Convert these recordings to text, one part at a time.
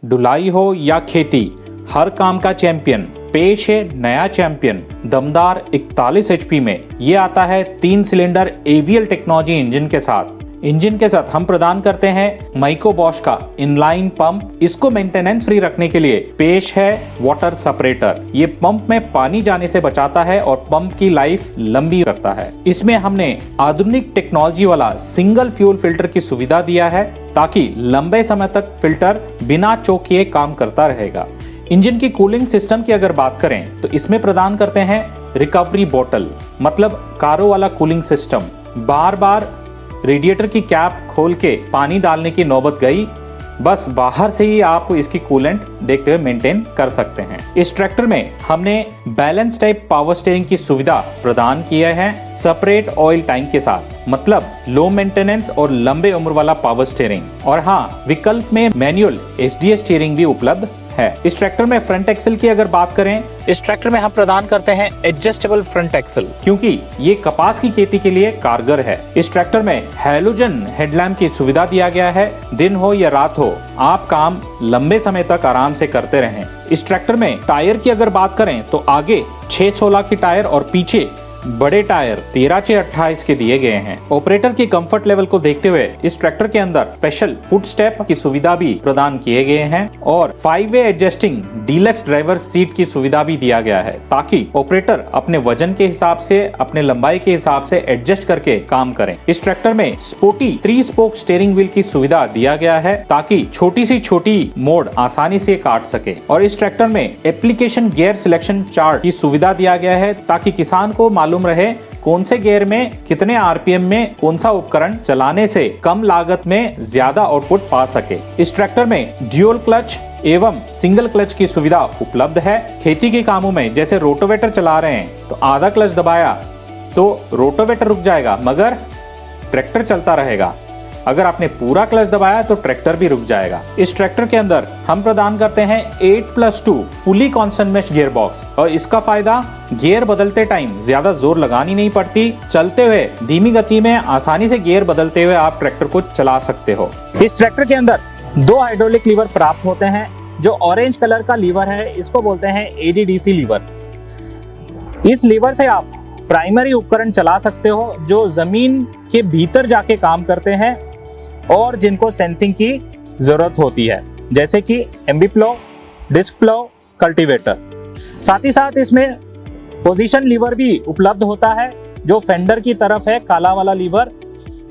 ढुलाई हो या खेती, हर काम का चैंपियन पेश है नया चैंपियन दमदार 41 HP में। ये आता है 3 सिलेंडर एवीएल टेक्नोलॉजी इंजन के साथ। इंजन के साथ हम प्रदान करते हैं माइको बॉश का इनलाइन पंप। इसको मेंटेनेंस फ्री रखने के लिए पेश है वाटर सेपरेटर। ये पंप में पानी जाने से बचाता है और पंप की लाइफ लंबी करता है। इसमें हमने आधुनिक टेक्नोलॉजी वाला सिंगल फ्यूल फिल्टर की सुविधा दिया है ताकि लंबे समय तक फिल्टर बिना चोक किए काम करता रहेगा। इंजन की कूलिंग सिस्टम की अगर बात करें तो इसमें प्रदान करते हैं रिकवरी बोतल, मतलब कारों वाला कूलिंग सिस्टम। बार बार रेडिएटर की कैप खोल के पानी डालने की नौबत गई, बस बाहर से ही आप इसकी कूलेंट देखते हुए मेंटेन कर सकते हैं। इस ट्रैक्टर में हमने बैलेंस टाइप पावर स्टीयरिंग की सुविधा प्रदान किया है सेपरेट ऑयल टैंक के साथ, मतलब लो मेंटेनेंस और लंबे उम्र वाला पावर स्टीयरिंग। और हाँ, विकल्प में मैनुअल SDS स्टीयरिंग भी उपलब्ध है। इस ट्रैक्टर में फ्रंट एक्सल की अगर बात करें, इस ट्रैक्टर में हम प्रदान करते हैं एडजस्टेबल फ्रंट एक्सल, क्योंकि ये कपास की खेती के लिए कारगर है। इस ट्रैक्टर में हैलोजन हेडलैम्प की सुविधा दिया गया है। दिन हो या रात हो, आप काम लंबे समय तक आराम से करते रहें। इस ट्रैक्टर में टायर की अगर बात करें तो आगे 6/16 की टायर और पीछे बड़े टायर 13/28 के दिए गए हैं। ऑपरेटर की कंफर्ट लेवल को देखते हुए इस ट्रैक्टर के अंदर स्पेशल फुट स्टेप की सुविधा भी प्रदान किए गए हैं और 5-वे एडजस्टिंग डीलक्स ड्राइवर सीट की सुविधा भी दिया गया है ताकि ऑपरेटर अपने वजन के हिसाब से, अपने लंबाई के हिसाब से एडजस्ट करके काम करें। इस ट्रैक्टर में स्पोर्टी 3 स्पोक स्टीयरिंग व्हील की सुविधा दिया गया है ताकि छोटी सी छोटी मोड़ आसानी से काट सके। और इस ट्रैक्टर में एप्लीकेशन गियर सिलेक्शन चार्ट की सुविधा दिया गया है ताकि किसान को मालूम रहे कौन से गियर में कितने RPM में कौन सा उपकरण चलाने से कम लागत में ज्यादा आउटपुट पा सके। इस ट्रैक्टर में ड्यूल क्लच एवं सिंगल क्लच की सुविधा उपलब्ध है। खेती के कामों में जैसे रोटोवेटर चला रहे हैं तो आधा क्लच दबाया तो रोटोवेटर रुक जाएगा मगर ट्रैक्टर चलता रहेगा। अगर आपने पूरा क्लच दबाया तो ट्रैक्टर भी रुक जाएगा। इस ट्रैक्टर के अंदर हम प्रदान करते हैं 8+2 fully constant mesh gear box और इसका फायदा गियर बदलते टाइम ज्यादा जोर लगानी नहीं पड़ती। चलते हुए धीमी गति में आसानी से गियर बदलते हुए आप ट्रैक्टर को चला सकते हो। इस ट्रैक्टर के अंदर 2 हाइड्रोलिक लीवर प्राप्त होते हैं। जो ऑरेंज कलर का लीवर है इसको बोलते हैं ADDC लीवर। इस लीवर से आप प्राइमरी उपकरण चला सकते हो जो जमीन के भीतर जाके काम करते हैं और जिनको सेंसिंग की जरूरत होती है, जैसे कि एम्बी प्लो, डिस्क प्लो, कल्टीवेटर। साथ ही साथ इसमें पोजीशन लीवर भी उपलब्ध होता है जो फेंडर की तरफ है, काला वाला लीवर।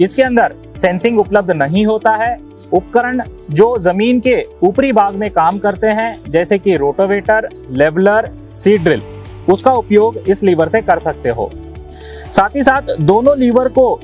इसके अंदर सेंसिंग उपलब्ध नहीं होता है। उपकरण जो जमीन के ऊपरी भाग में काम करते हैं जैसे कि रोटोवेटर, लेवलर, सीड ड्रिल, उसका उपयोग इस लीवर से कर सकते हो। साथ ही साथ दोनों लीवर को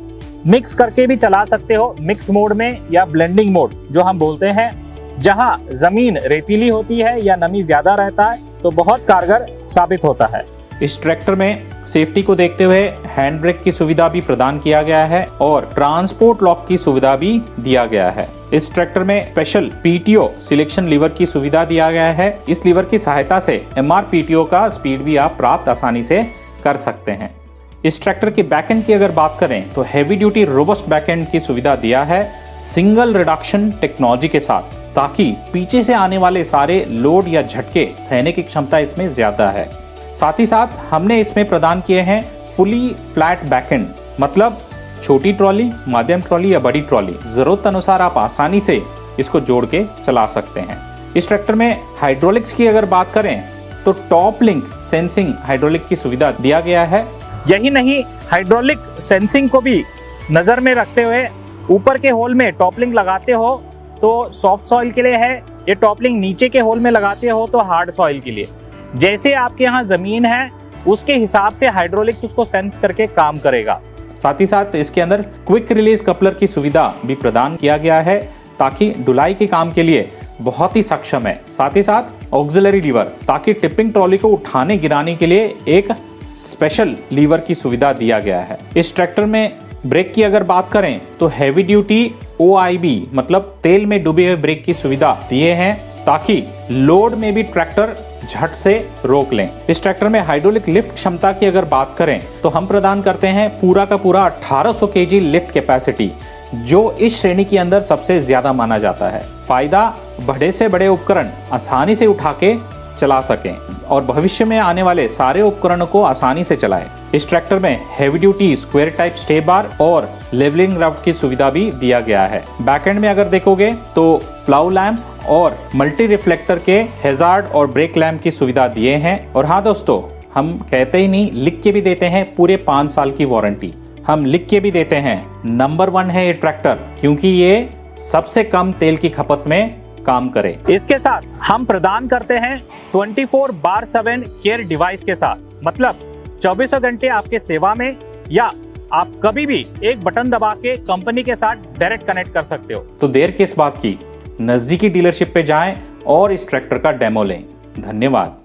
मिक्स करके भी चला सकते हो, मिक्स मोड में या ब्लेंडिंग मोड जो हम बोलते हैं, जहां जमीन रेतीली होती है या नमी ज्यादा रहता है तो बहुत कारगर साबित होता है। इस ट्रैक्टर में सेफ्टी को देखते हुए हैंड ब्रेक की सुविधा भी प्रदान किया गया है और ट्रांसपोर्ट लॉक की सुविधा भी दिया गया है। इस ट्रैक्टर में स्पेशल PTO सिलेक्शन लीवर की सुविधा दिया गया है। इस लीवर की सहायता से MR/PTO का स्पीड भी आप प्राप्त आसानी से कर सकते हैं। इस ट्रैक्टर की बैकएंड की अगर बात करें तो हैवी ड्यूटी रोबस्ट बैकएंड की सुविधा दिया है सिंगल रिडक्शन टेक्नोलॉजी के साथ, ताकि पीछे से आने वाले सारे लोड या झटके सहने की क्षमता इसमें ज्यादा है। साथ ही साथ हमने इसमें प्रदान किए हैं फुली फ्लैट बैकएंड, मतलब छोटी ट्रॉली, मध्यम ट्रॉली या बड़ी ट्रॉली, जरूरत अनुसार आप आसानी से इसको जोड़ के चला सकते हैं। इस ट्रैक्टर में हाइड्रोलिक्स की अगर बात करें तो टॉप लिंक सेंसिंग हाइड्रोलिक की सुविधा दिया गया है। यही नहीं, हाइड्रोलिक सेंसिंग को भी नजर में रखते हुए ऊपर के होल में टॉपलिंग लगाते हो तो सॉफ्ट सॉइल के लिए है, ये टॉपलिंग नीचे के होल में लगाते हो तो हार्ड सॉइल के लिए। जैसे आपके यहाँ जमीन है उसके हिसाब से हाइड्रोलिक्स उसको सेंस करके काम करेगा। साथ ही साथ इसके अंदर क्विक रिलीज कपलर की सुविधा भी प्रदान किया गया है ताकि ढुलाई के काम के लिए बहुत ही सक्षम है। साथ ही साथ ऑक्सिलरी लीवर, ताकि टिपिंग ट्रॉली को उठाने गिराने के लिए एक स्पेशल लीवर की सुविधा दिया गया है। इस ट्रैक्टर में ब्रेक की अगर बात करें तो हैवी ड्यूटी OIB, मतलब तेल में डूबे हुए ब्रेक की सुविधा दिए हैं ताकि लोड में भी ट्रैक्टर झट से रोक लें। इस ट्रैक्टर में हाइड्रोलिक लिफ्ट क्षमता की अगर बात करें तो हम प्रदान करते हैं पूरा का पूरा 1800 kg लिफ्ट कैपेसिटी। जो इस श्रेणी के अंदर सबसे ज्यादा माना जाता है। फायदा, बड़े से बड़े उपकरण आसानी से उठा के चला सकें और भविष्य में आने वाले सारे उपकरणों को आसानी से चलाएं। इस ट्रैक्टर में heavy duty square type stay bar और लेवलिंग रॉड की सुविधा भी दिया गया है। बैकएंड में अगर देखोगे तो प्लाउ लैंप और मल्टी रिफ्लेक्टर के हैजार्ड और ब्रेक लैंप की सुविधा दिए हैं। और हाँ दोस्तों, हम कहते ही नहीं, लिख के भी देते हैं पूरे 5 साल की वारंटी। हम लिख के भी देते हैं नंबर 1 है ये ट्रैक्टर, क्योंकि ये सबसे कम तेल की खपत में काम करे। इसके साथ हम प्रदान करते हैं 24/7 केयर डिवाइस के साथ, मतलब 24 घंटे आपके सेवा में, या आप कभी भी एक बटन दबा के कंपनी के साथ डायरेक्ट कनेक्ट कर सकते हो। तो देर किस बात की, नजदीकी डीलरशिप पे जाएं और इस ट्रैक्टर का डेमो लें। धन्यवाद।